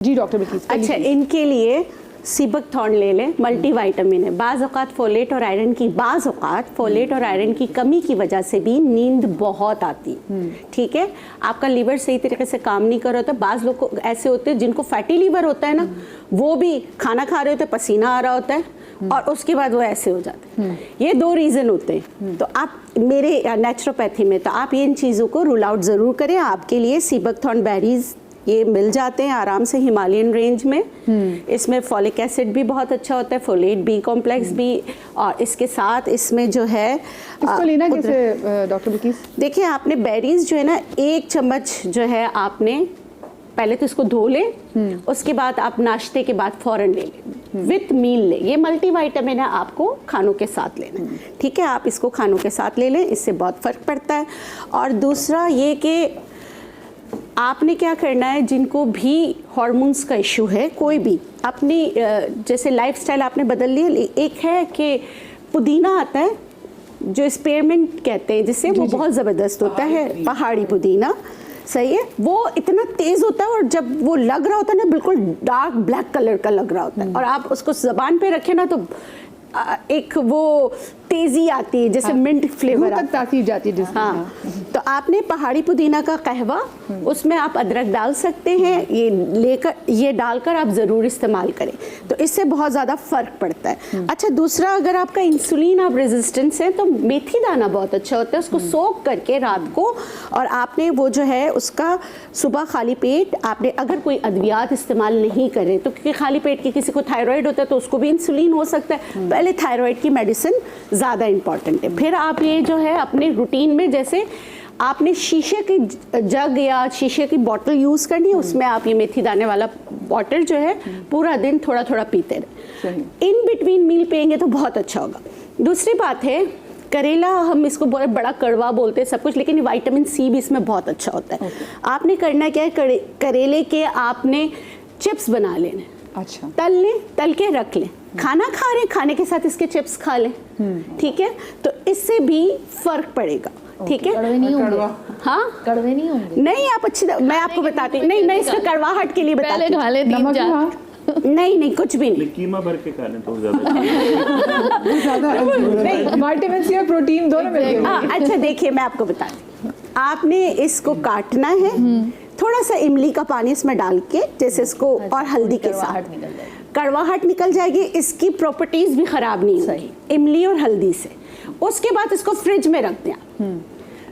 जी doctor Bilkis. अच्छा, इनके लिए सीबकथॉर्न ले लें, मल्टीविटामिन है। बाज़ औक़ात फोलेट और आयरन की कमी की वजह से भी नींद बहुत आती है। ठीक है, आपका लीवर सही तरीके से काम नहीं कर रहा होता। बाज़ लोग को ऐसे होते हैं जिनको फैटी लीवर होता है ना, वो भी खाना खा रहे होते, पसीना आ रहा होता है और उसके बाद वो ऐसे हो जाते हैं। ये दो रीज़न होते हैं। तो आप मेरे नेचुरोपैथी में तो आप इन चीज़ों को रूल आउट ज़रूर करें। आपके लिए सीबकथॉर्न बेरीज ये मिल जाते हैं आराम से हिमालयन रेंज में। इसमें फॉलिक एसिड भी बहुत अच्छा होता है, फोलेट बी कॉम्प्लेक्स भी, और इसके साथ इसमें जो है इसको लेना कैसे डॉक्टर बिल्किस? देखिए, आपने बेरीज जो है ना, 1 चम्मच जो है आपने पहले तो इसको धो लें, उसके बाद आप नाश्ते के बाद फौरन ले लें, विथ मील लें। ये मल्टीविटामिन है, आपको खानों के साथ लेना है। ठीक है, आप इसको खानों के साथ ले लें, इससे बहुत फ़र्क पड़ता है। और दूसरा ये कि आपने क्या करना है, जिनको भी हार्मोन्स का इशू है, कोई भी अपनी जैसे लाइफस्टाइल आपने बदल लिया। एक है कि पुदीना आता है जो स्पेयरमिंट कहते हैं, जिससे वो बहुत ज़बरदस्त होता है, पहाड़ी पुदीना। सही है, वो इतना तेज़ होता है और जब वो लग रहा होता है ना, बिल्कुल डार्क ब्लैक कलर का लग रहा होता है, और आप उसको ज़बान पे रखें ना तो एक वो तेज़ी आती है, जैसे मिंट फ्लेवर तक तासीर जाती है। हाँ, तो आपने पहाड़ी पुदीना का कहवा, उसमें आप अदरक डाल सकते हैं। ये डालकर आप ज़रूर इस्तेमाल करें, तो इससे बहुत ज़्यादा फ़र्क पड़ता है। अच्छा, दूसरा, अगर आपका इंसुलिन आप रेजिस्टेंस है तो मेथी दाना बहुत अच्छा होता है, उसको सोक करके रात को, और आपने वो जो है उसका सुबह खाली पेट आपने, अगर कोई अद्वियात इस्तेमाल नहीं करें तो, क्योंकि खाली पेट की किसी को थायराइड होता है तो उसको भी इंसुलिन हो सकता है, पहले थायराइड की मेडिसिन ज़्यादा इम्पॉर्टेंट है। फिर आप ये जो है अपने रूटीन में, जैसे आपने शीशे की जग या शीशे की बोतल यूज़ करनी है, उसमें आप ये मेथी दाने वाला बोतल जो है पूरा दिन थोड़ा थोड़ा पीते रहे। इन बिटवीन मील पिएंगे तो बहुत अच्छा होगा। दूसरी बात है, करेला, हम इसको बड़ा कड़वा बोलते हैं सब कुछ, लेकिन विटामिन सी भी इसमें बहुत अच्छा होता है। आपने करना क्या है, करेले के आपने चिप्स बना लेने। अच्छा, तल लें, तल के रख लें, खाना खा रहे हैं, खाने के साथ इसके चिप्स खा लें। ठीक है, तो इससे भी फर्क पड़ेगा। ठीक है, कड़वे नहीं होंगे? हाँ, कड़वे नहीं होंगे? नहीं, आप अच्छी, मैं आपको बताती हूँ। नहीं, इसका कड़वाहट के लिए बताती हूँ। खा ले 3-4। नहीं, कुछ भी नहीं, कीमा भर के खा लें तो ज़्यादा नहीं, विटामिन सी और प्रोटीन दोनों मिल गए। अच्छा, देखिए मैं आपको बताती हूँ। आपने इसको काटना है, थोड़ा सा इमली का पानी इसमें डाल के, जैसे इसको, और हल्दी के साथ कड़वाहट निकल जाएगी। इसकी प्रॉपर्टीज भी खराब नहीं होगी इमली और हल्दी से। उसके बाद इसको फ्रिज में रख दें,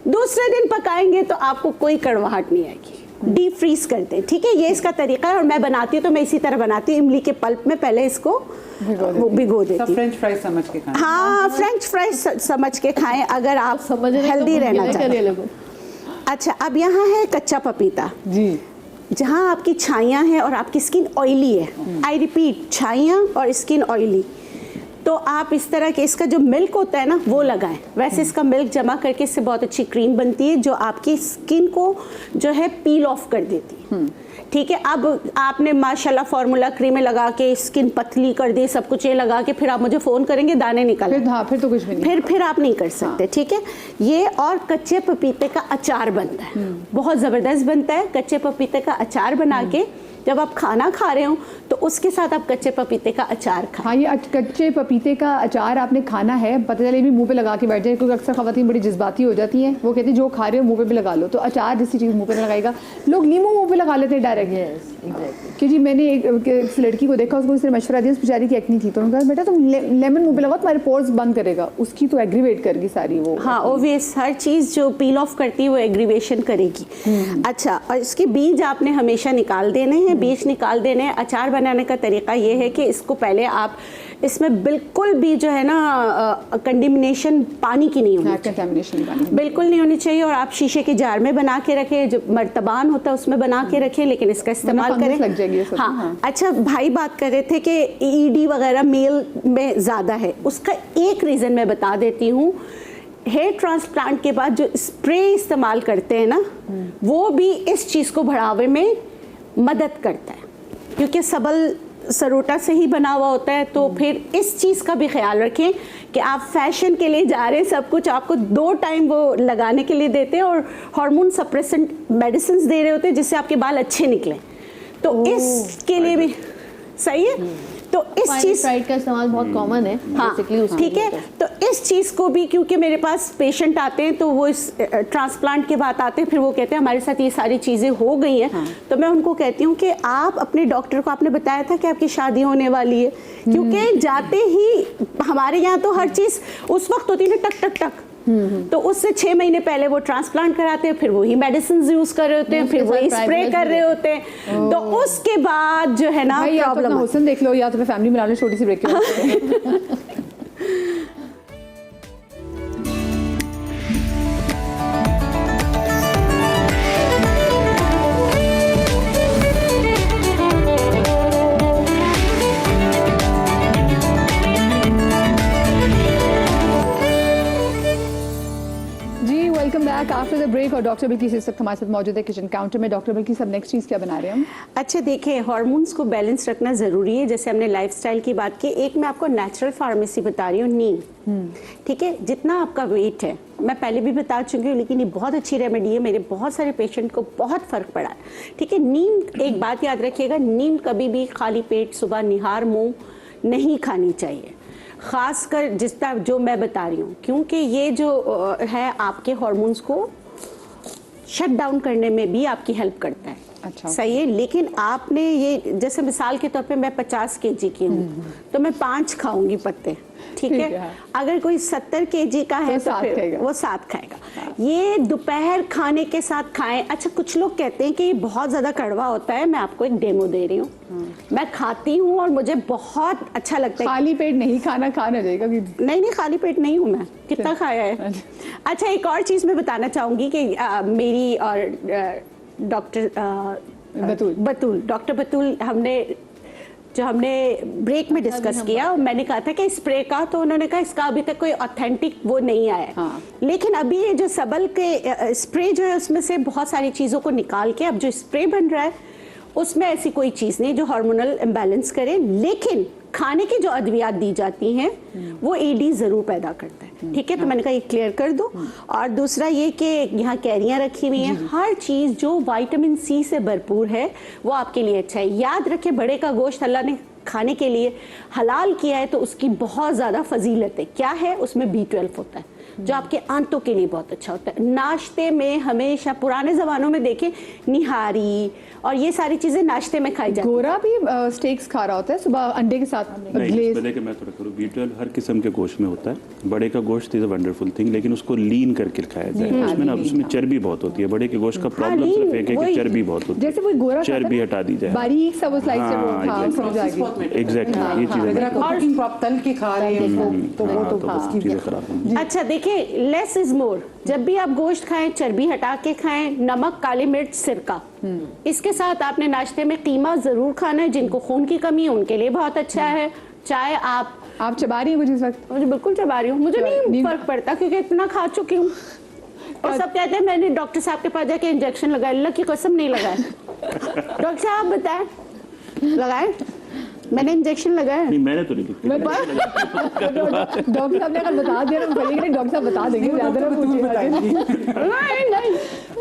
दूसरे दिन पकाएंगे तो आपको कोई कड़वाहट नहीं आएगी। डीप फ्रीज करते हैं। ठीक है, ये इसका तरीका है, और मैं बनाती हूँ तो मैं इसी तरह बनाती हूँ। इमली के पल्प में पहले इसको भिगो देती हूँ। फ्रेंच फ्राइज समझ के खाएं। हाँ, फ्रेंच फ्राइज समझ के खाएं, अगर आप हेल्दी रहना चाहते हैं। अच्छा, अब यहाँ है कच्चा पपीता जी, जहाँ आपकी छाइयाँ हैं और आपकी स्किन ऑयली है। आई रिपीट, छाइयाँ और स्किन ऑयली, तो आप इस तरह के, इसका जो मिल्क होता है ना वो लगाएं। वैसे इसका मिल्क जमा करके इससे बहुत अच्छी क्रीम बनती है जो आपकी स्किन को जो है पील ऑफ कर देती है। ठीक है, अब आपने माशाल्लाह फार्मूला क्रीमें लगा के स्किन पतली कर दी, सब कुछ ये लगा के फिर आप मुझे फ़ोन करेंगे दाने निकल, फिर तो कुछ भी नहीं, फिर आप नहीं कर सकते। ठीक है, ये और कच्चे पपीते का अचार बनता है, बहुत ज़बरदस्त बनता है। कच्चे पपीते का अचार बना के जब आप खाना खा रहे हो तो उसके साथ आप कच्चे पपीते का अचार खाएं। हाँ, ये कच्चे पपीते का अचार आपने खाना है, पता चले भी मुंह पे लगा के बैठ जाए, क्योंकि अक्सर खवातीन बड़ी जज्बाती हो जाती हैं, वो कहती है जो खा रहे हो मुंह पे भी लगा लो। तो अचार जैसी चीज़ मुंह पे लगाएगा, लोग नींबू मुंह पे लगा लेते हैं डायरेक्ट। कि जी, मैंने एक लड़की को देखा, उसको इसने मशवरा दिया, उस बेचारी की एक्नी थी, तो उन्होंने कहा बेटा तुम लेमन मुंह पे लगाओ, तुम्हारे पोर्स बंद करेगा। उसकी तो एग्रीवेट करेगी सारी वो। हाँ, ओवियस, हर चीज़ जो पील ऑफ करती है वो एग्रीवेशन करेगी। अच्छा, और इसके बीज आपने हमेशा निकाल देने हैं, बीज निकाल देने हैं। अचार बनाने का तरीका ये है कि इसको पहले आप, इसमें बिल्कुल भी जो है ना कंडेमिनेशन पानी की नहीं होनी चाहिए, कंटेमिनेशन पानी बिल्कुल नहीं होनी चाहिए। और आप शीशे के जार में बना के रखें, जो मर्तबान होता है उसमें बना के रखें, लेकिन इसका इस्तेमाल करें। लग जाएगी सब। हाँ। अच्छा, भाई बात कर रहे थे कि ईडी वगैरह मेल में ज़्यादा है, उसका एक रीज़न मैं बता देती हूँ। हेयर ट्रांसप्लांट के बाद जो स्प्रे इस्तेमाल करते हैं ना, वो भी इस चीज़ को बढ़ावे में मदद करता है, क्योंकि सबल सरोटा से ही बना हुआ होता है। तो फिर इस चीज़ का भी ख्याल रखें कि आप फैशन के लिए जा रहे हैं, सब कुछ आपको 2 टाइम वो लगाने के लिए देते हैं, और हार्मोन सप्रेसेंट मेडिसिन दे रहे होते हैं जिससे आपके बाल अच्छे निकलें। तो इसके लिए भी सही है। तो इस चीज फ्राइड का इस्तेमाल बहुत कॉमन है हाँ बेसिकली उसके ठीक है। लिए तो इस चीज़ को भी, क्योंकि मेरे पास पेशेंट आते हैं तो वो इस ट्रांसप्लांट के बाद आते हैं, फिर वो कहते हैं हमारे साथ ये सारी चीज़ें हो गई हैं। तो मैं उनको कहती हूँ कि आप अपने डॉक्टर को, आपने बताया था कि आपकी शादी होने वाली है, क्योंकि जाते ही हमारे यहाँ तो हर चीज़ उस वक्त होती है ना, टक टक टक। तो उससे 6 महीने पहले वो ट्रांसप्लांट कराते हैं, फिर वही मेडिसिन यूज कर रहे होते हैं, फिर वही स्प्रे कर रहे होते हैं। तो उसके बाद जो है ना भाई या तो अपना प्रॉब्लम हुस्न देख लो या तो फैमिली मिला लो छोटी सी ब्रेक के बाद। Welcome back after the break. और डॉक्टर बिल्किस इस वक्त हमारे साथ मौजूद है किचन काउंटर में। डॉक्टर बिल्किस, अब नेक्स्ट चीज़ क्या बना रहे हैं हम? अच्छा देखिए, हार्मोन्स को बैलेंस रखना ज़रूरी है। जैसे हमने लाइफस्टाइल की बात की, एक मैं आपको नेचुरल फार्मेसी बता रही हूँ, नीम। ठीक है, जितना आपका वेट है, मैं पहले भी बता चुकी हूँ, लेकिन ये बहुत अच्छी रेमेडी है। मेरे बहुत सारे पेशेंट को बहुत फ़र्क पड़ा है। ठीक है, नीम, एक बात याद रखिएगा, नीम कभी भी खाली पेट सुबह निहार मुँह नहीं खानी चाहिए, खासकर जितना जो मैं बता रही हूँ, क्योंकि ये जो है आपके हार्मोन्स को शट डाउन करने में भी आपकी हेल्प करता है। अच्छा, सही है। लेकिन आपने ये, जैसे मिसाल के तौर पे मैं 50 केजी की हूँ तो मैं 5 खाऊंगी पत्ते, ठीक है। अगर कोई 70 केजी का है तो फिर वो 7 खाएगा। ये दोपहर खाने के साथ खाएं। अच्छा, कुछ लोग कहते हैं कि ये बहुत ज़्यादा कड़वा होता है। मैं आपको एक डेमो दे रही हूँ, मैं खाती हूँ और मुझे बहुत अच्छा लगता है। खाली पेट नहीं खाना, खाना जाएगा भी नहीं, खाली पेट नहीं हूँ मैं, कितना खाया है। अच्छा, एक और चीज़ मैं बताना चाहूँगी कि मेरी और डॉक्टर बतूल हमने ब्रेक में डिस्कस किया, और मैंने कहा था कि स्प्रे का, तो उन्होंने कहा इसका अभी तक कोई ऑथेंटिक वो नहीं आया है। हाँ। लेकिन अभी ये जो सबल के स्प्रे जो है, उसमें से बहुत सारी चीज़ों को निकाल के अब जो स्प्रे बन रहा है, उसमें ऐसी कोई चीज़ नहीं जो हार्मोनल इम्बैलेंस करे। लेकिन खाने की जो अद्वियात दी जाती हैं वो एडी ज़रूर पैदा करता है। ठीक है, तो मैंने कहा ये क्लियर कर दो। और दूसरा ये कि यहाँ कैरियाँ रखी हुई हैं, हर चीज़ जो विटामिन सी से भरपूर है वो आपके लिए अच्छा है। याद रखें, बड़े का गोश्त अल्लाह ने खाने के लिए हलाल किया है, तो उसकी बहुत ज़्यादा फजीलत है। क्या है उसमें? B12 होता है, जो आपके आंतों के लिए बहुत अच्छा होता है। नाश्ते में हमेशा, पुराने ज़मानों में देखें, निहारी और ये सारी चीज़ें नाश्ते में खाई जाती हैं। गोरा भी स्टेक्स खा रहा होता है सुबह अंडे के साथ। देखिए, मैं थोड़ा करूँ, B12 हर किस्म के गोश्त में होता है। बड़े का गोश्त इज़ अ वंडरफुल थिंग, लेकिन उसको लीन करके खाया जाए। उसमें चर्बी बहुत होती है। बड़े के गोश्त का प्रॉब्लम सिर्फ एक है कि चर्बी बहुत होती है। जैसे कोई गोरा चर्बी हटा दी जाए, बारीक सा वो स्लाइस से वो खा समझ आ गई। एग्जैक्टली, ये चीज़ें आप तल के खा रहे हैं तो वो तो चीज़ें खराब होंगी। अच्छा देखिए, लेस इज मोर। जब भी आप गोश्त खाएं, चर्बी हटा के खाएं, नमक, काली मिर्च, सिरका, इसके साथ आपने नाश्ते में कीमा जरूर खाना है। जिनको खून की कमी है उनके लिए बहुत अच्छा है। चाहे आप चबा रही हैं मुझे इस वक्त? मुझे बिल्कुल चबा रही हूँ, मुझे नहीं फर्क पड़ता क्योंकि इतना खा चुकी हूँ। और सब कहते हैं मैंने डॉक्टर साहब के पास जाके इंजेक्शन लगाया, अल्लाह की कसम नहीं लगाया। डॉक्टर साहब बताएं, लगाए? मैंने इंजेक्शन लगाया? नहीं, मैंने तो नहीं डॉक्टर साहब ने अगर बता दिया तो बोलेंगे डॉक्टर साहब बता देंगे, ज़्यादा ना पूछिए। नहीं,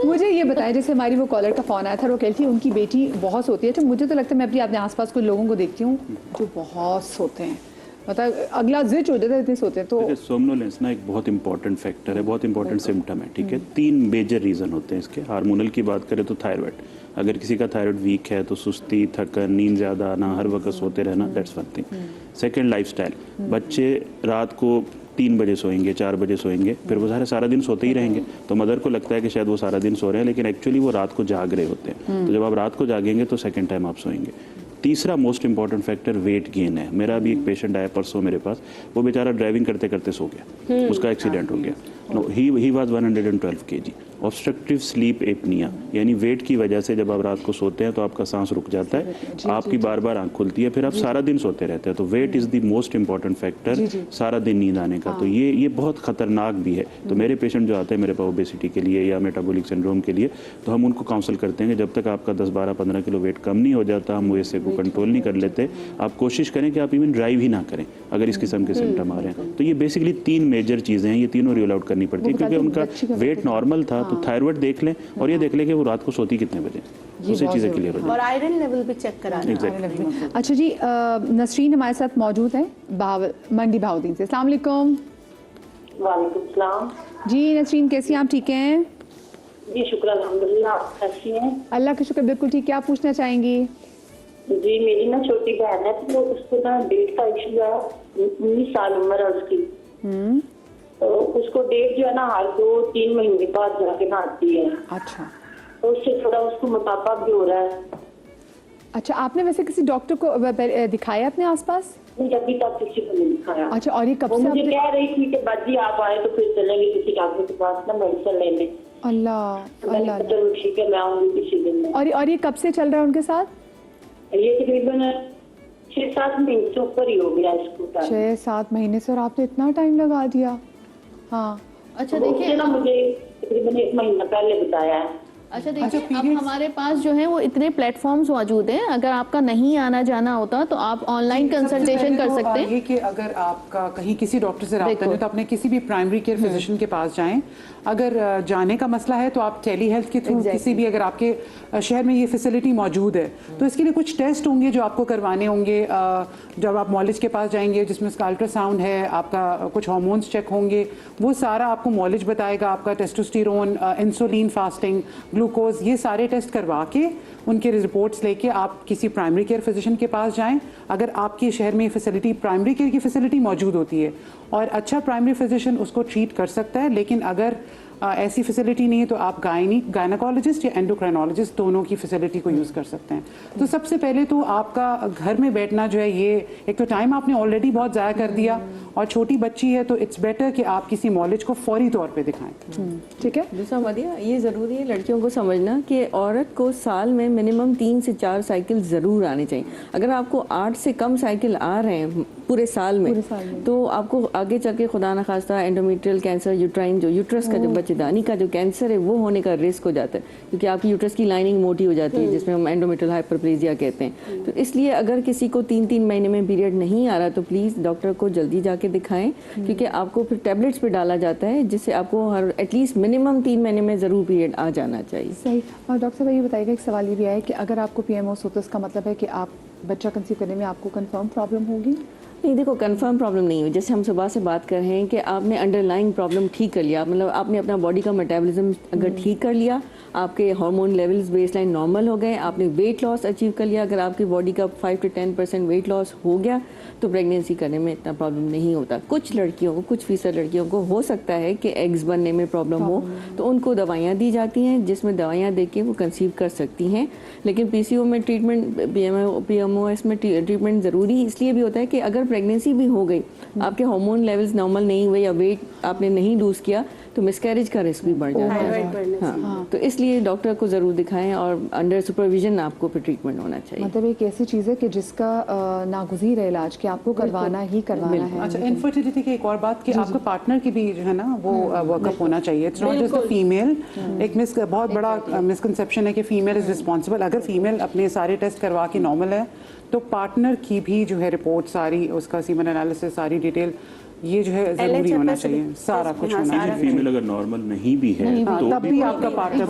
मुझे ये बताएं, जैसे हमारी वो कॉलर का फोन आया था, वो कह रही थी उनकी बेटी बहुत सोती है। तो मुझे तो लगता है, मैं अपने आसपास कुछ लोगों को देखती हूँ जो बहुत सोते हैं, मतलब अगला जिच हो जाता है, इतने सोते हैं। तो सोमनोलेंस ना एक बहुत इंपॉर्टेंट फैक्टर है, बहुत इंपॉर्टेंट सिम्टम है। ठीक है, 3 मेजर रीज़न होते हैं इसके। हार्मोनल की बात करें तो थायराइड, अगर किसी का थायराइड वीक है तो सुस्ती, थकन, नींद ज़्यादा आना, हर वक्त सोते रहना, that's one thing. Second, lifestyle. बच्चे रात को 3 बजे सोएंगे, 4 बजे सोएंगे, फिर वो सारा दिन सोते ही रहेंगे। तो मदर को लगता है कि शायद वो सारा दिन सो रहे हैं, लेकिन एक्चुअली वो रात को जाग रहे होते हैं। तो जब आप रात को जागेंगे तो सेकंड टाइम आप सोएंगे। तीसरा most important factor weight gain है। मेरा अभी एक पेशेंट आया परसों मेरे पास, वो बेचारा ड्राइविंग करते करते सो गया, उसका एक्सीडेंट हो गया। He was 112 kg। Obstructive sleep apnoea, यानी वेट की वजह से जब आप रात को सोते हैं तो आपका सांस रुक जाता है, आपकी बार बार आंख खुलती है, फिर आप सारा दिन सोते रहते हैं। तो weight is the most important factor सारा दिन नींद आने का। तो ये बहुत खतरनाक भी है। तो मेरे पेशेंट जो आते हैं मेरे पास ओबेसिटी के लिए या मेटाबॉलिक सिंड्रोम के लिए, तो हम उनको काउंसल करते हैं कि जब तक आपका 10, 12, 15 किलो वेट कम नहीं हो जाता, हम वैसे को कंट्रोल नहीं कर लेते। आप कोशिश करें कि आप इवन ड्राइव ही ना करें अगर इस किस्म के सिम्टम आ रहे हैं। तो ये बेसिकली 3 मेजर चीज़ें हैं, ये तीनों रूल आउट करने करनी पड़ती है, वो क्योंकि बताती उनका बच्ची का वेट नॉर्मल था तो थायराइड देख लें और ये देख लें कि वो रात को सोती कितने बजे, उसी बहुत चीज़ें जरूरी क्लियर हो और आयरन लेवल भी चेक कराना। जाए। अच्छा जी, नसरीन हमारे साथ मौजूद है मंडी बहाउद्दीन से। अस्सलाम वालेकुम। वालेकुम सलाम। जी नसरीन, कैसी हैं आप? ठीक हैं जी शुक्र अल्हम्दुलिल्लाह, आप कैसी हैं? अल्लाह का शुक्र, बिल्कुल ठीक। क्या पूछना चाहेंगी? जी मेरी ना छोटी बहन है, तो उसको ना डेट का इशू है, 19 साल उम्र है उसकी। तो उसको डेट जो है ना हर 2-3 महीने बाद जाके आती है, अच्छा तो उससे थोड़ा उसको मोटापा भी हो रहा है। अच्छा, आपने वैसे किसी डॉक्टर को दिखाया अपने आसपास? नहीं अभी तक किसी को नहीं दिखाया। अच्छा, और ये कब वो से मुझे आपने? कह रही थी कि बाजी आप आए तो फिर चलेंगे किसी डॉक्टर के पास ना मेडिसिन लेने। अल्लाह मैंने अल्लाह। कहा चलो ठीक है मैं आऊंगी किसी दिन। और ये कब से चल रहा है उनके साथ? ये तकरीबन 6-7 महीने से ऊपर ही हो गया इसको। 6-7 महीने से, और आपने इतना टाइम लगा दिया। हाँ अच्छा उसने देखिए, ना मुझे तकरीबन 1 महीना पहले बताया है। अच्छा देखिए, अब हमारे पास जो है वो इतने प्लेटफॉर्म्स मौजूद हैं। अगर आपका नहीं आना जाना होता तो आप ऑनलाइन कंसल्टेशन कर सकते हैं। ये कि अगर आपका कहीं किसी डॉक्टर से राब्ता नहीं, तो अपने किसी भी प्राइमरी केयर फिजिशियन के पास जाएं। अगर जाने का मसला है तो आप टेली हेल्थ के थ्रू किसी भी, अगर आपके शहर में ये फैसिलिटी मौजूद है तो इसके लिए कुछ टेस्ट होंगे जो आपको करवाने होंगे। जब आप मॉलिज के पास जाएंगे जिसमें उसका अल्ट्रासाउंड है, आपका कुछ हार्मोन्स चेक होंगे, वो सारा आपको मॉलिज बताएगा, आपका टेस्टोस्टेरोन, इंसुलिन, फास्टिंग, ग्लूकोज, ये सारे टेस्ट करवा के उनके रिपोर्ट्स लेके आप किसी प्राइमरी केयर फिजिशियन के पास जाएं। अगर आपके शहर में फैसिलिटी, प्राइमरी केयर की फैसिलिटी मौजूद होती है और अच्छा प्राइमरी फिजिशियन उसको ट्रीट कर सकता है। लेकिन अगर ऐसी फैसिलिटी नहीं है तो आप गायनाकोलॉजिस्ट या एंडोक्राइनोलॉजिस्ट दोनों की फैसिलिटी को यूज़ कर सकते हैं। तो सबसे पहले तो आपका घर में बैठना जो है, ये एक तो टाइम आपने ऑलरेडी बहुत ज़ाया कर दिया और छोटी बच्ची है, तो इट्स बेटर कि आप किसी मॉलिज को फौरी तौर पे दिखाएं। ठीक है। दूसरा मदिया, ये ज़रूरी है लड़कियों को समझना कि औरत को साल में मिनिमम 3 से 4 साइकिल ज़रूर आने चाहिए। अगर आपको 8 से कम साइकिल आ रहे हैं पूरे साल में, तो आपको आगे चल के खुदा न खास्ता एंडोमेट्रियल कैंसर, यूट्राइन, जो यूट्रस का जो बच्चेदानी का जो कैंसर है वो होने का रिस्क हो जाता है, क्योंकि आपकी यूट्रस की लाइनिंग मोटी हो जाती है, जिसमें हम एंडोमेट्रियल हाइपरप्लेजिया कहते हैं। तो इसलिए अगर किसी को 3-3 महीने में पीरियड नहीं आ रहा तो प्लीज़ डॉक्टर को जल्दी जाके दिखाएं, क्योंकि आपको फिर टैबलेट्स पे डाला जाता है जिससे आपको हर एटलीस्ट मिनिमम 3 महीने में ज़रूर पीरियड आ जाना चाहिए। सही। और डॉक्टर साहब ये बताइएगा, एक सवाल ये भी आया कि अगर आपको PMOS हो तो इसका मतलब है कि आप बच्चा कंसीव करने में आपको कंफर्म प्रॉब्लम होगी? नहीं, देखो कंफर्म प्रॉब्लम नहीं हुई। जैसे हम सुबह से बात कर रहे हैं कि आपने अंडरलाइंग प्रॉब्लम ठीक कर लिया, मतलब आपने अपना बॉडी का मेटाबॉलिज्म अगर ठीक कर लिया, आपके हार्मोन लेवल्स बेसलाइन नॉर्मल हो गए, आपने वेट लॉस अचीव कर लिया, अगर आपकी बॉडी का 5 से 10% वेट लॉस हो गया तो प्रेगनेंसी करने में इतना प्रॉब्लम नहीं होता। कुछ लड़कियों को, कुछ फीसद लड़कियों को हो सकता है कि एग्स बनने में प्रॉब्लम हो, तो उनको दवाइयाँ दी जाती हैं जिसमें दवाइयाँ दे के वो कंसीव कर सकती हैं। लेकिन PCO में ट्रीटमेंट, PMOS में ट्रीटमेंट ज़रूरी इसलिए भी होता है कि अगर प्रेगनेंसी भी हो गई, आपके हार्मोन लेवल्स नॉर्मल नहीं हुए या वेट आपने नहीं लूज़ किया, तो मिसकैरेज का रिस्क भी बढ़ जाता है। हाँ, तो इसलिए डॉक्टर को ज़रूर दिखाएं और अंडर सुपरविजन आपको फिर ट्रीटमेंट होना चाहिए। मतलब एक ऐसी चीज़ है कि जिसका नागुज़ीर है इलाज, कि आपको करवाना ही करवाना है। अच्छा, इनफर्टिलिटी की एक और बात कि आपके पार्टनर की भी जो है ना वो वर्कअप होना चाहिए। It's not just the female. एक बहुत बड़ा मिसकंसेप्शन है कि फीमेल इज रिस्पॉन्सिबल। अगर फीमेल अपने सारे टेस्ट करवा के नॉर्मल है तो पार्टनर की भी जो है रिपोर्ट सारी, उसका सीमन एनालिसिस, सारी डिटेल, ये जो है जरूरी होना चाहिए, सारा कुछ होना चाहिए। फीमेल अगर नॉर्मल नहीं भी है तो तब भी आपका पार्टनर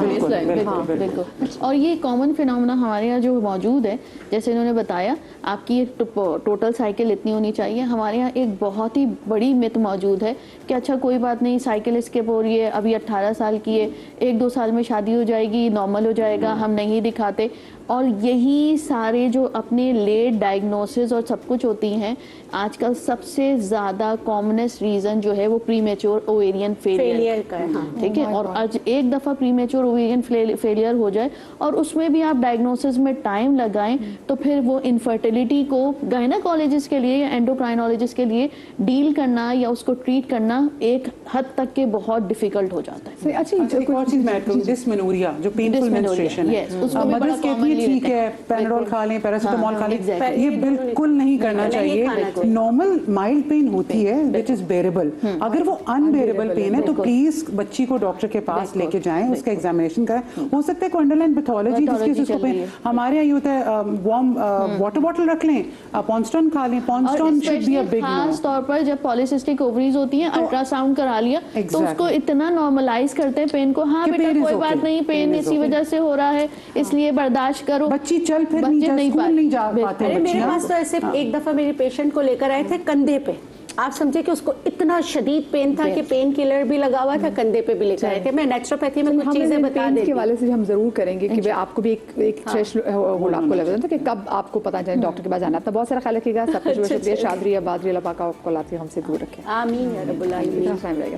बिल्कुल। और ये कॉमन फिनोमेना हमारे यहाँ जो मौजूद है, जैसे इन्होंने बताया, आपकी टोटल साइकिल इतनी होनी चाहिए। हमारे यहाँ एक बहुत ही बड़ी मिथ मौजूद है कि अच्छा कोई बात नहीं, साइकिल स्किप हो रही है, अभी 18 साल की है, 1-2 साल में शादी हो जाएगी, नॉर्मल हो जाएगा, हम नहीं दिखाते। और यही सारे जो अपने लेट डायग्नोसिस और सब कुछ होती हैं, आजकल सबसे ज़्यादा कॉमनेस्ट रीज़न जो है वो प्रीमेच्योर ओवेरियन फेलियर का है। ठीक है। और आज एक दफ़ा प्रीमेच्योर ओवेरियन फेलियर हो जाए और उसमें भी आप डायग्नोसिस में टाइम लगाएं, तो फिर वो इनफर्टिलिटी को गायनाकोलॉजिस्ट के लिए या एंडोक्राइनोलॉजिस्ट के लिए डील करना या उसको ट्रीट करना एक हद तक के बहुत डिफिकल्ट हो जाता है। अच्छा, एक और चीज मैं ऐड करूं, डिस्मेनोरिया जो पेनफुल मेंस्ट्रुएशन है, उसको भी बड़ा मदर्स कहती common है daily ठीक लेते है, हैं। पैराडोल खा लें, पैरासिटामोल खा लें, exactly. ये बिल्कुल नहीं करना नहीं चाहिए। खाना चाहिए। नॉर्मल माइल्ड पेन होती है विच इज बेरेबल। अगर वो अनबेरेबल पेन है तो प्लीज बच्ची को डॉक्टर के पास लेके जाएं, उसका एग्जामिनेशन कराएं। हो सकता है कोई अंडरलाइन पैथोलॉजी जिसकी वजह से उसको पेन। हमारे यहाँ ये होता है वार्म वाटर बॉटल रख लें, पॉन्स्टॉन खा लें, और Ponstan should be a especially big खास तौर पर जब पॉलिसिस्टिक ओवरीज होती हैं, अल्ट्रासाउंड करा लिया तो Exactly. उसको इतना नॉर्मलाइज करते हैं पेन को, हाँ कि बेटा pain is कोई okay, बात नहीं, पेन pain is इसी okay. वजह से हो रहा है, इसलिए बर्दाश्त करो। बच्ची चल फिर बच्चे नहीं जा नहीं स्कूल पाते। नहीं जा बिल्कुल। पाते अरे मेरे बच्चियां। पास तो ऐसे एक दफा मेरी पेशेंट को लेकर आए थे कंधे पे, आप समझे कि उसको इतना शदीद पेन था कि पेन किलर भी लगा हुआ था, कंधे पे भी लेकर आए थे। मैं नेचुरोपैथी में कुछ चीजें बता पेन देती के हूँ। वाले से भी हम जरूर करेंगे कि भाई आपको भी एक थ्रेशोल्ड आपको लगा था कि कब आपको पता चले डॉक्टर के पास जाना। अपना बहुत सारा ख्याल रखिएगा। सबका शुक्रिया। शादरी आबाद, अल्लाह पाक आपको लाती हमसे दूर रखें। आमीन या रब्बुल आलमीन। टाइम रहेगा।